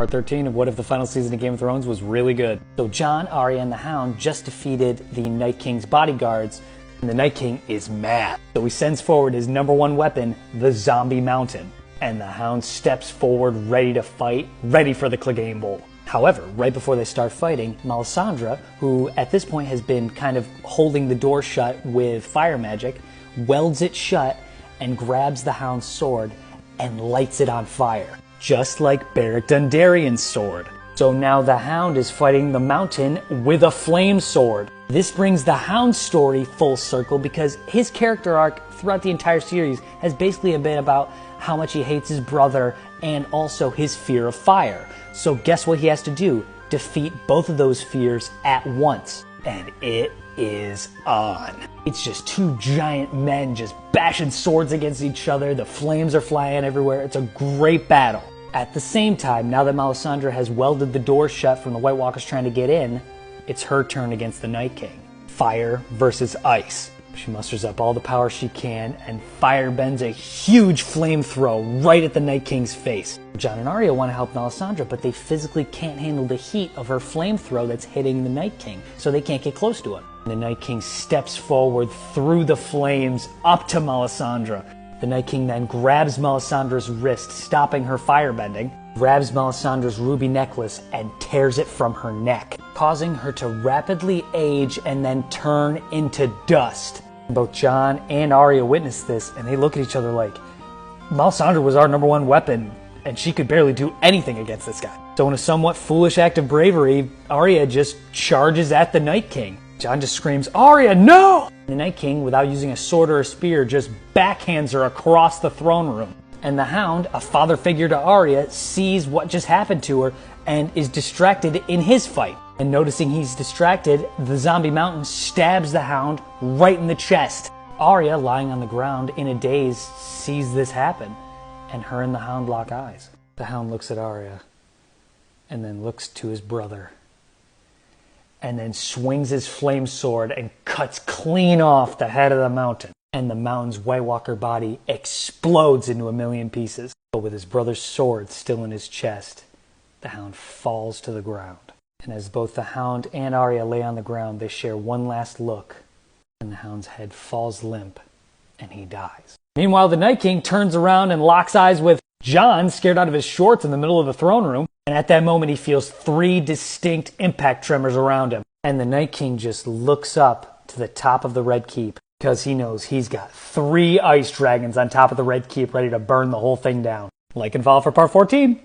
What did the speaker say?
Part 13 of What If the final season of Game of Thrones was really good. So Jon, Arya, and the Hound just defeated the Night King's bodyguards, and the Night King is mad. So he sends forward his #1 weapon, the Zombie Mountain. And the Hound steps forward ready to fight, ready for the Clegane Bowl. However, right before they start fighting, Melisandre, who at this point has been kind of holding the door shut with fire magic, welds it shut and grabs the Hound's sword and lights it on fire, just like Beric Dondarrion's sword. So now the Hound is fighting the Mountain with a flame sword. This brings the Hound's story full circle because his character arc throughout the entire series has basically been about how much he hates his brother and also his fear of fire. So guess what he has to do? Defeat both of those fears at once. And it is on. It's just two giant men just bashing swords against each other. The flames are flying everywhere. It's a great battle. At the same time, now that Melisandre has welded the door shut from the White Walkers trying to get in, it's her turn against the Night King. Fire versus ice. She musters up all the power she can and firebends a huge flamethrower right at the Night King's face. Jon and Arya want to help Melisandre, but they physically can't handle the heat of her flamethrower that's hitting the Night King, so they can't get close to him. The Night King steps forward through the flames up to Melisandre. The Night King then grabs Melisandre's wrist, stopping her firebending, grabs Melisandre's ruby necklace and tears it from her neck, causing her to rapidly age and then turn into dust. Both Jon and Arya witness this, and they look at each other like, Melisandre was our #1 weapon, and she could barely do anything against this guy. So in a somewhat foolish act of bravery, Arya just charges at the Night King. Jon just screams, Arya, no! The Night King, without using a sword or a spear, just backhands her across the throne room. And the Hound, a father figure to Arya, sees what just happened to her and is distracted in his fight. And noticing he's distracted, the Zombie Mountain stabs the Hound right in the chest. Arya, lying on the ground in a daze, sees this happen, and her and the Hound lock eyes. The Hound looks at Arya, and then looks to his brother, and then swings his flame sword and cuts clean off the head of the Mountain. And the Mountain's White Walker body explodes into a million pieces. But with his brother's sword still in his chest, the Hound falls to the ground. And as both the Hound and Arya lay on the ground, they share one last look, and the Hound's head falls limp, and he dies. Meanwhile, the Night King turns around and locks eyes with Jon, scared out of his shorts in the middle of the throne room. And at that moment, he feels 3 distinct impact tremors around him. And the Night King just looks up to the top of the Red Keep, because he knows he's got 3 ice dragons on top of the Red Keep ready to burn the whole thing down. Like and follow for part 14.